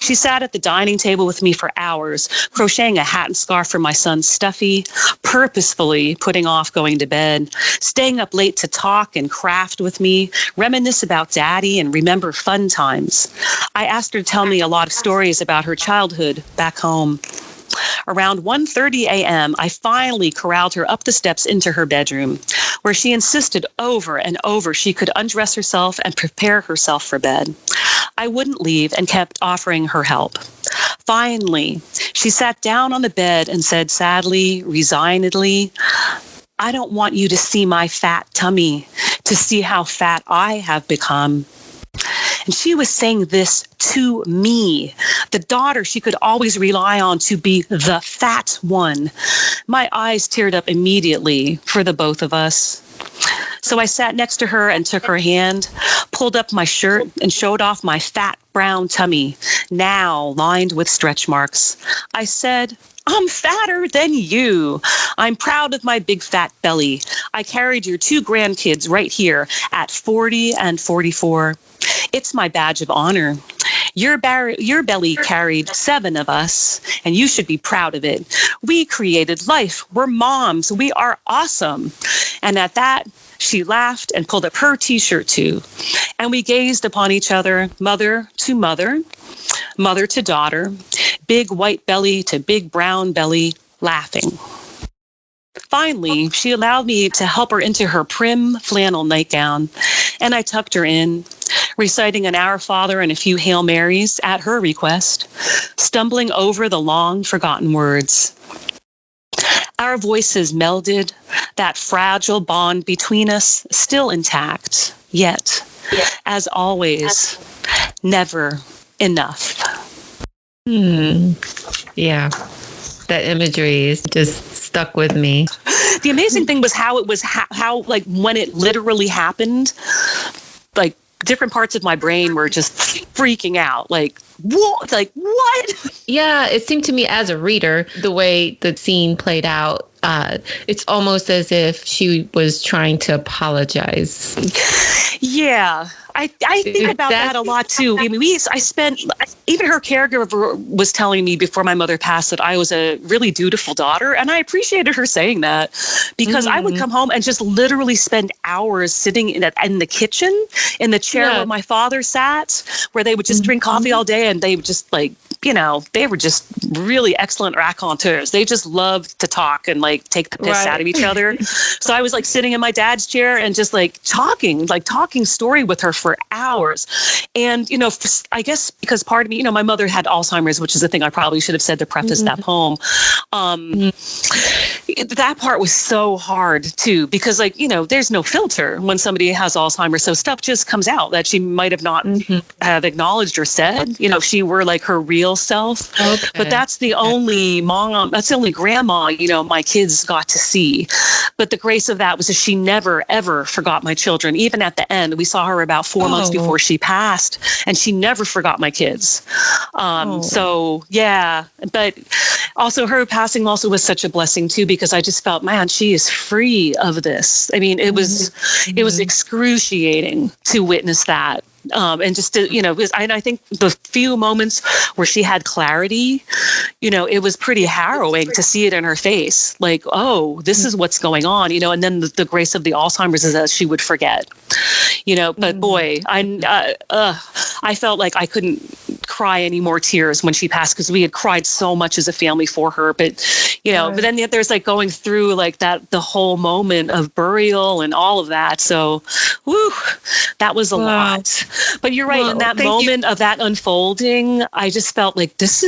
Speaker 2: She sat at the dining table with me for hours, crocheting a hat and scarf for my son Stuffy, purposefully putting off going to bed, staying up late to talk and craft with me, reminisce about Daddy and remember fun times. I asked her to tell me a lot of stories about her childhood back home. Around 1:30 a.m., I finally corralled her up the steps into her bedroom, where she insisted over and over she could undress herself and prepare herself for bed. I wouldn't leave and kept offering her help. Finally, she sat down on the bed and said sadly, resignedly, I don't want you to see my fat tummy, to see how fat I have become. And she was saying this to me, the daughter she could always rely on to be the fat one. My eyes teared up immediately for the both of us. So I sat next to her and took her hand, pulled up my shirt, and showed off my fat brown tummy, now lined with stretch marks. I said, I'm fatter than you. I'm proud of my big fat belly. I carried your 2 grandkids right here at 40 and 44. It's my badge of honor. Your belly carried 7 of us, and you should be proud of it. We created life. We're moms. We are awesome. And at that, she laughed and pulled up her T-shirt too. And we gazed upon each other, mother to mother, mother to daughter, big white belly to big brown belly, laughing. Finally, she allowed me to help her into her prim flannel nightgown, and I tucked her in, reciting an Our Father and a few Hail Marys at her request, stumbling over the long forgotten words. Our voices melded, that fragile bond between us still intact, yet, as always, never enough.
Speaker 3: Yeah, that imagery is just stuck with me.
Speaker 2: The amazing thing was how like when it literally happened, like different parts of my brain were just freaking out. Like, what? Like, what?
Speaker 3: Yeah, it seemed to me as a reader, the way the scene played out, it's almost as if she was trying to apologize.
Speaker 2: Yeah. I think about that a lot too. I mean, even her caregiver was telling me before my mother passed that I was a really dutiful daughter. And I appreciated her saying that because I would come home and just literally spend hours sitting in the kitchen, in the chair where my father sat, where they would just drink coffee all day. And they would just like, you know, they were just really excellent raconteurs. They just loved to talk and like take the piss out of each other. So I was like sitting in my dad's chair and just like talking story with her for hours. And, you know, I guess because part of me, you know, my mother had Alzheimer's, which is a thing I probably should have said to preface that poem. That part was so hard too, because like, you know, there's no filter when somebody has Alzheimer's. So stuff just comes out that she might have not have acknowledged or said, you know, if she were like her real self. Okay. But that's the only grandma, you know, my kids got to see. But the grace of that was that she never, ever forgot my children. Even at the end, we saw her about 4 months before she passed, and she never forgot my kids. So yeah, but also her passing also was such a blessing too, because I just felt, man, she is free of this. I mean, it was excruciating to witness that. And just to, you know, I think the few moments where she had clarity, you know, it was pretty harrowing to see it in her face. Like, oh, this is what's going on, you know, and then the grace of the Alzheimer's is that she would forget, you know, but boy, I felt like I couldn't cry any more tears when she passed because we had cried so much as a family for her. But, you know, but then there's like going through like that, the whole moment of burial and all of that. So, whew, that was a lot. But you're right. In that moment of that unfolding, I just felt like this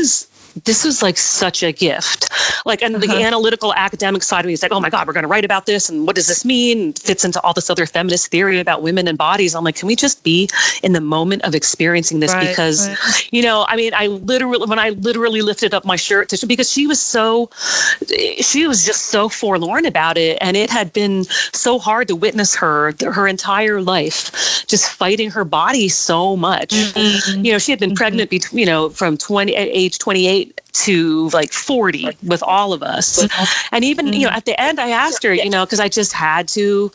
Speaker 2: was like such a gift. Like, and the analytical academic side of me is like, oh my God, we're going to write about this. And what does this mean? It fits into all this other feminist theory about women and bodies. I'm like, can we just be in the moment of experiencing this? Because, you know, I mean, when I literally lifted up my shirt because she was just so forlorn about it. And it had been so hard to witness her entire life, just fighting her body so much. You know, she had been pregnant between, you know, from age 28 to like 40 with all of us. And even, you know, at the end I asked her, you know, because I just had to,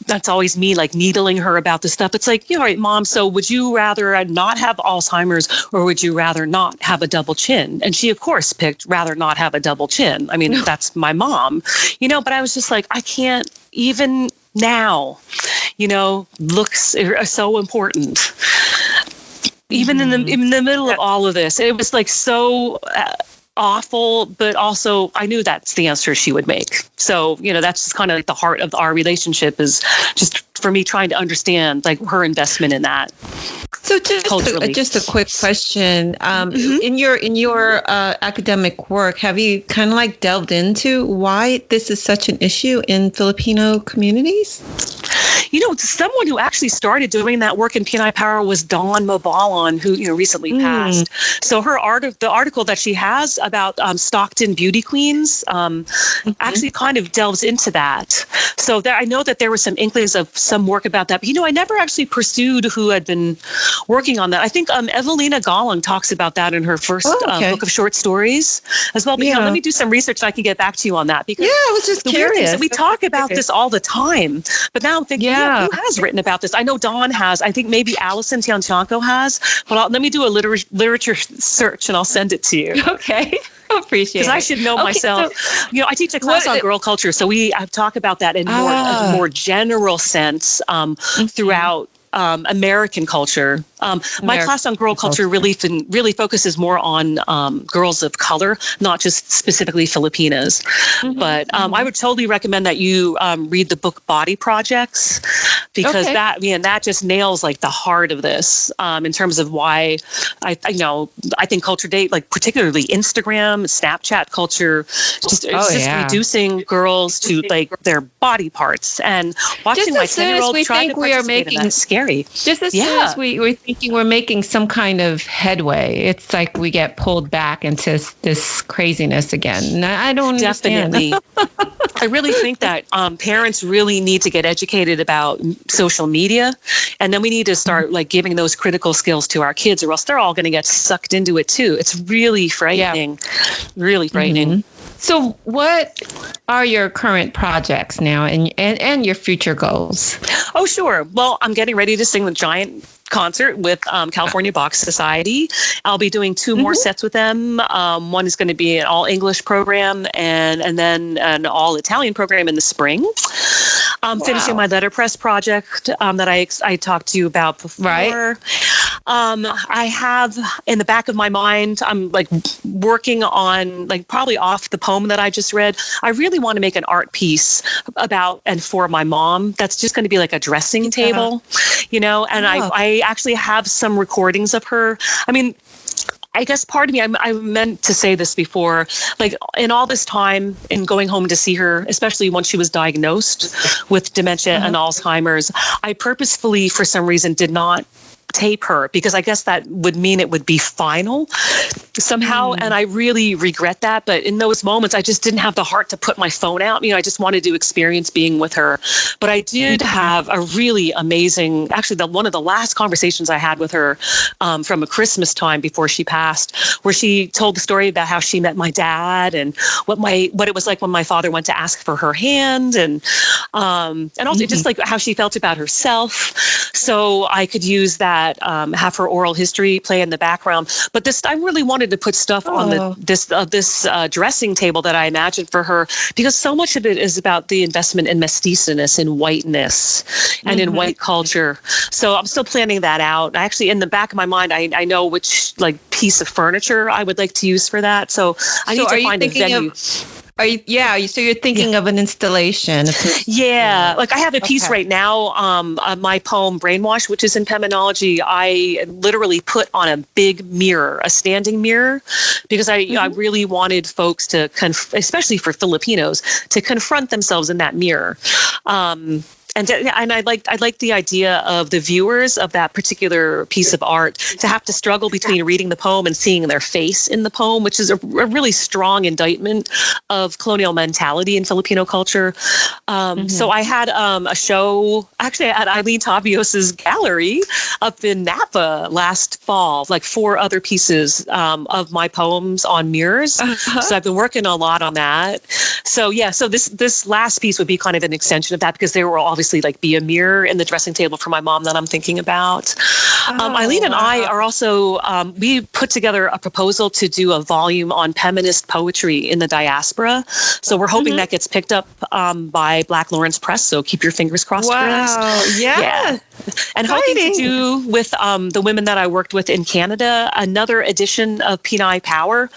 Speaker 2: that's always me like needling her about this stuff. It's like, you know, all right, Mom, so would you rather not have Alzheimer's or would you rather not have a double chin? And she, of course, picked rather not have a double chin. I mean, that's my mom, you know, but I was just like, I can't even now, you know, looks are so important. Even in the middle of all of this, it was like so awful, but also I knew that's the answer she would make. So, you know, that's just kind of like the heart of our relationship is just for me trying to understand like her investment in that.
Speaker 3: So just a quick question. In your academic work, have you kind of like delved into why this is such an issue in Filipino communities?
Speaker 2: someone who actually started doing that work in P&I Power was Dawn Mobalon, who, recently passed. So the article that she has about Stockton beauty queens actually kind of delves into that. So I know that there were some inklings of some work about that. But, I never actually pursued who had been working on that. I think Evelina Gollang talks about that in her first book of short stories as well. But let me do some research so I can get back to you on that. Because
Speaker 3: I was just curious.
Speaker 2: We talk about this all the time. But now I'm thinking, who has written about this? I know Dawn has. I think maybe Allison Tianchanko has. But let me do a literature search and I'll send it to you.
Speaker 3: Okay. Appreciate it.
Speaker 2: Because I should know myself. So, I teach a class on girl culture, so we talk about that in a more general sense throughout American culture. My class on girl culture really focuses more on girls of color, not just specifically Filipinas. But I would totally recommend that you read the book Body Projects, because that just nails like the heart of this in terms of why I think culture date, like particularly Instagram, Snapchat culture, just reducing girls to like their body parts, and watching my 10-year-old try to participate in that. Scary.
Speaker 3: Just as soon as we're thinking we're making some kind of headway, it's like we get pulled back into this craziness again. I don't understand.
Speaker 2: Definitely. I really think that parents really need to get educated about social media, and then we need to start like giving those critical skills to our kids, or else they're all going to get sucked into it too. It's really frightening. Really frightening.
Speaker 3: So what are your current projects now and your future goals? Oh,
Speaker 2: sure. Well, I'm getting ready to sing the giant concert with California Bach Society. I'll be doing 2 more sets with them. One is going to be an all English program and then an all Italian program in the spring. I'm finishing my letterpress project that I talked to you about before.
Speaker 3: Right.
Speaker 2: I have in the back of my mind, I'm like working on like probably off the poem that I just read. I really want to make an art piece about and for my mom. That's just going to be like a dressing table, and I actually have some recordings of her. I mean, I guess part of me, I meant to say this before, like in all this time in going home to see her, especially once she was diagnosed with dementia and Alzheimer's, I purposefully, for some reason, did not tape her, because I guess that would mean it would be final somehow. And I really regret that. But in those moments, I just didn't have the heart to put my phone out. I just wanted to experience being with her. But I did have a really amazing, actually, one of the last conversations I had with her from a Christmas time before she passed, where she told the story about how she met my dad and what it was like when my father went to ask for her hand, and also just like how she felt about herself. So I could use that, have her oral history play in the background. But I really wanted to put stuff on this dressing table that I imagined for her, because so much of it is about the investment in mestizness, in whiteness, and in white culture. So I'm still planning that out. Actually, in the back of my mind, I know which like piece of furniture I would like to use for that. So I need to find a venue.
Speaker 3: So you're thinking of an installation.
Speaker 2: Yeah, like I have a piece right now, my poem Brainwash, which is in Peminology. I literally put on a big mirror, a standing mirror, because I really wanted folks to, especially for Filipinos, to confront themselves in that mirror. And I like the idea of the viewers of that particular piece of art to have to struggle between reading the poem and seeing their face in the poem, which is a really strong indictment of colonial mentality in Filipino culture. So I had a show actually at Eileen Tabios's gallery up in Napa last fall, like 4 other pieces of my poems on mirrors. So I've been working a lot on that. So this last piece would be kind of an extension of that, because there will obviously like be a mirror in the dressing table for my mom that I'm thinking about. Eileen and I are also, we put together a proposal to do a volume on feminist poetry in the diaspora. So we're hoping that gets picked up by Black Lawrence Press. So keep your fingers crossed for us.
Speaker 3: Yeah.
Speaker 2: And hoping to do with the women that I worked with in Canada, another edition of P&I Power.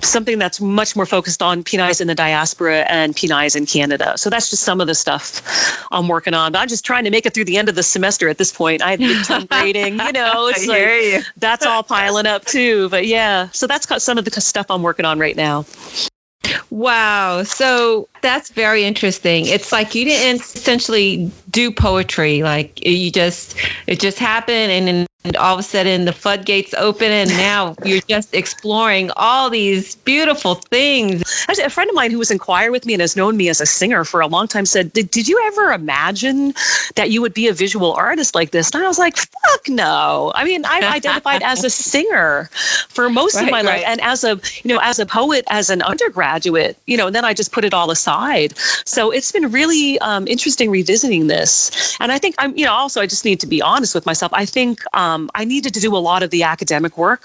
Speaker 2: Something that's much more focused on P&Is in the diaspora and P&Is in Canada. So that's just some of the stuff I'm working on. But I'm just trying to make it through the end of the semester at this point. I have midterm grading, it's like, that's all piling up too. But yeah, so that's some of the stuff I'm working on right now.
Speaker 3: Wow. So That's very interesting. It's like you didn't essentially do poetry. Like it just happened, and then all of a sudden the floodgates open, and now you're just exploring all these beautiful things.
Speaker 2: Actually, a friend of mine who was in choir with me and has known me as a singer for a long time said, did you ever imagine that you would be a visual artist like this? And I was like, fuck no. I mean, I've identified as a singer for most of my life, and as a poet, as an undergraduate, and then I just put it all aside. So it's been really interesting revisiting this. And I think also I just need to be honest with myself. I think I needed to do a lot of the academic work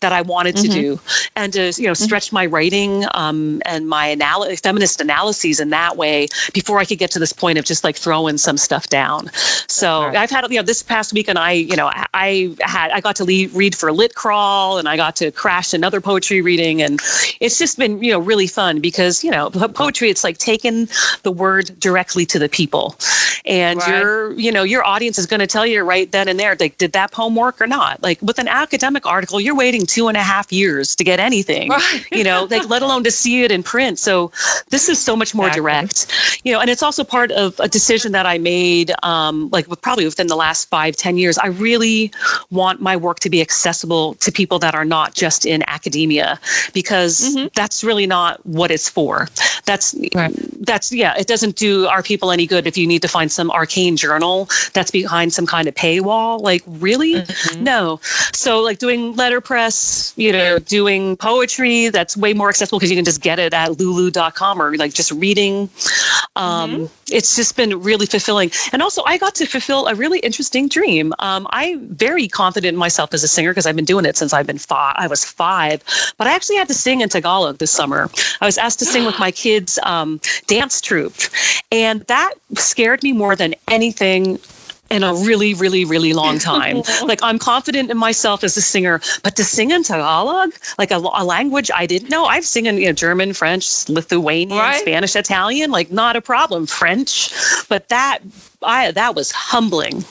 Speaker 2: that I wanted to do, and to stretch my writing and my feminist analyses in that way before I could get to this point of just like throwing some stuff down. So I've had this past week, and I got to read for Lit Crawl, and I got to crash another poetry reading, and it's just been really fun because poetry, it's like taking the word directly to the people, and your audience is going to tell you right then and there, like, did that poem work or not? Like with an academic article, you're waiting 2.5 years to get anything, like let alone to see it in print. So this is so much more direct, and it's also part of a decision that I made, probably within the last 5-10 years. I really want my work to be accessible to people that are not just in academia, because that's really not what it's for. It doesn't do our people any good if you need to find some arcane journal that's behind some kind of paywall. Like, really? No. So like doing letterpress, doing poetry, that's way more accessible because you can just get it at lulu.com, or like just reading. It's just been really fulfilling. And also I got to fulfill a really interesting dream. I'm very confident in myself as a singer because I've been doing it since I was 5, but I actually had to sing in Tagalog this summer. I was asked to sing with my kids' dance troupe, and that scared me more than anything in a really, really, really long time. Like, I'm confident in myself as a singer, but to sing in Tagalog, like a language I didn't know. I've sung in German, French, Lithuanian, Spanish, Italian, like not a problem. French, but that was humbling,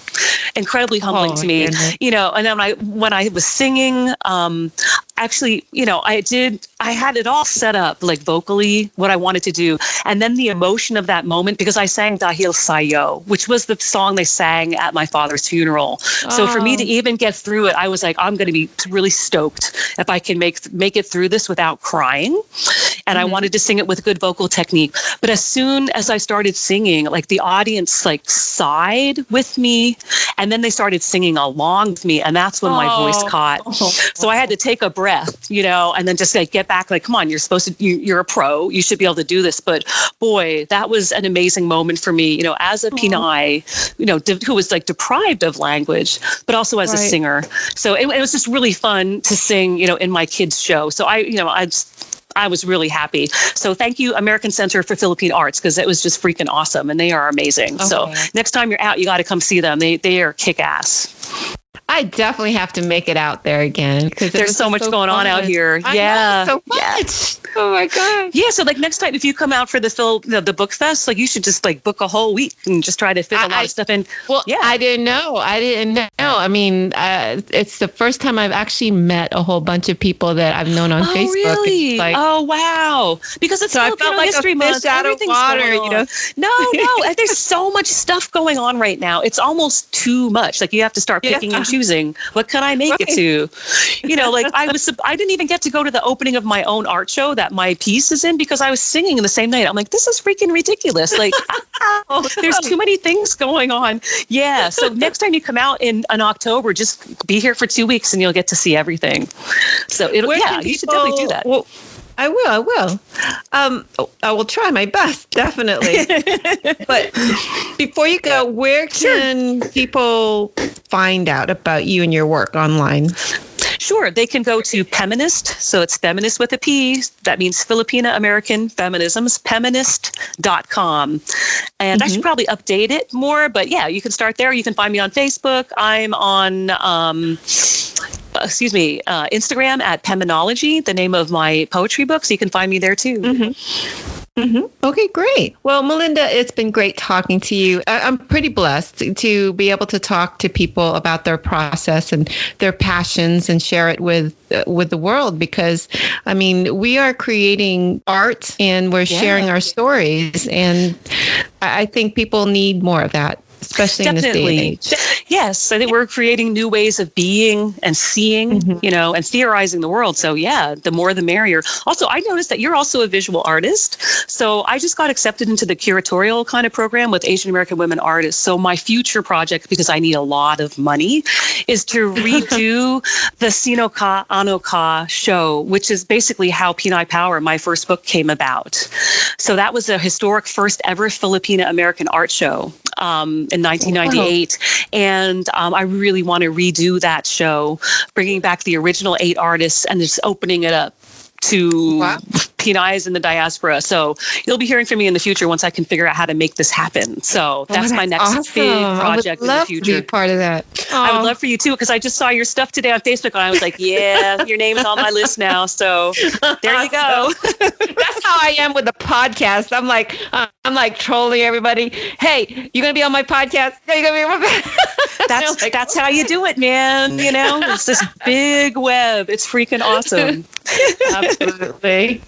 Speaker 2: incredibly humbling to me. Goodness. And then when I was singing, actually, I had it all set up, like vocally, what I wanted to do. And then the emotion of that moment, because I sang Dahil Sayo, which was the song they sang at my father's funeral. So for me to even get through it, I was like, I'm going to be really stoked if I can make it through this without crying. And I wanted to sing it with good vocal technique. But as soon as I started singing, like the audience like sighed with me, and then they started singing along with me. And that's when my voice caught. So I had to take a breath, and then just like get back, like, come on, you're a pro, you should be able to do this. But boy, that was an amazing moment for me, as a Pinay, who was like deprived of language, but also as a singer. So it was just really fun to sing, in my kids' show. So I was really happy. So thank you, American Center for Philippine Arts, because it was just freaking awesome, and they are amazing. Okay. So next time you're out, you got to come see them. They are kick-ass.
Speaker 3: I definitely have to make it out there again because
Speaker 2: there's so much going on out here.
Speaker 3: I know, so much. Oh my God.
Speaker 2: Yeah. So like next time, if you come out for the book fest, like you should just like book a whole week and just try to fit a lot of stuff in.
Speaker 3: Well, yeah. I didn't know. I mean, it's the first time I've actually met a whole bunch of people that I've known on Facebook.
Speaker 2: Really? Like, oh, wow. Because it's Filipino
Speaker 3: like
Speaker 2: History Month.
Speaker 3: Out of water,
Speaker 2: No. There's so much stuff going on right now. It's almost too much. Like you have to start picking and choosing. What can I make it to? Like I didn't even get to go to the opening of my own art show that my piece is in because I was singing the same night. I'm like, this is freaking ridiculous. Like, there's too many things going on. Yeah. So next time you come out in October, just be here for 2 weeks and you'll get to see everything. So you should definitely do that.
Speaker 3: Well, I will. I will try my best, definitely. But before you go, where can people find out about you and your work online?
Speaker 2: Sure. They can go to PEMINIST. So it's feminist with a P. That means Filipina American Feminisms, PEMINIST.com. And I should probably update it more. But yeah, you can start there. You can find me on Facebook. I'm on Instagram at PEMINOLOGY, the name of my poetry book. So you can find me there too.
Speaker 3: Okay, great. Well, Melinda, it's been great talking to you. I'm pretty blessed to be able to talk to people about their process and their passions and share it with the world, because, I mean, we are creating art and we're sharing our stories. And I think people need more of that, especially in this day and age.
Speaker 2: Yes, I think we're creating new ways of being and seeing, and theorizing the world. So yeah, the more the merrier. Also, I noticed that you're also a visual artist. So I just got accepted into the curatorial kind of program with Asian American women artists. So my future project, because I need a lot of money, is to redo the Sino-ka Ano-ka show, which is basically how Pinay Power, my first book, came about. So that was a historic first ever Filipina American art show in 1998. And I really want to redo that show, bringing back the original 8 artists and just opening it up to Pinays in the diaspora. So you'll be hearing from me in the future once I can figure out how to make this happen. So that's my next big project in the future.
Speaker 3: I would love to be part of that.
Speaker 2: I would love for you too, because I just saw your stuff today on Facebook and I was like, yeah, your name is on my list now. So there you go.
Speaker 3: That's how I am with the podcast. I'm like trolling everybody. Hey, you gonna be on my podcast? Hey, you gonna be on my podcast?
Speaker 2: That's how you do it, man. It's this big web. It's freaking awesome.
Speaker 3: Absolutely.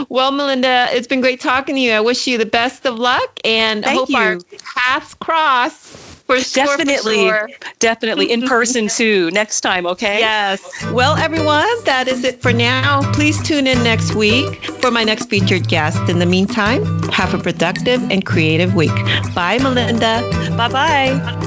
Speaker 3: Well, Melinda, it's been great talking to you. I wish you the best of luck, and I hope our paths cross.
Speaker 2: Definitely in person too next time. Okay.
Speaker 3: Yes. Well, everyone, that is it for now. Please tune in next week for my next featured guest. In the meantime, have a productive and creative week. Bye, Melinda.
Speaker 2: Bye-bye.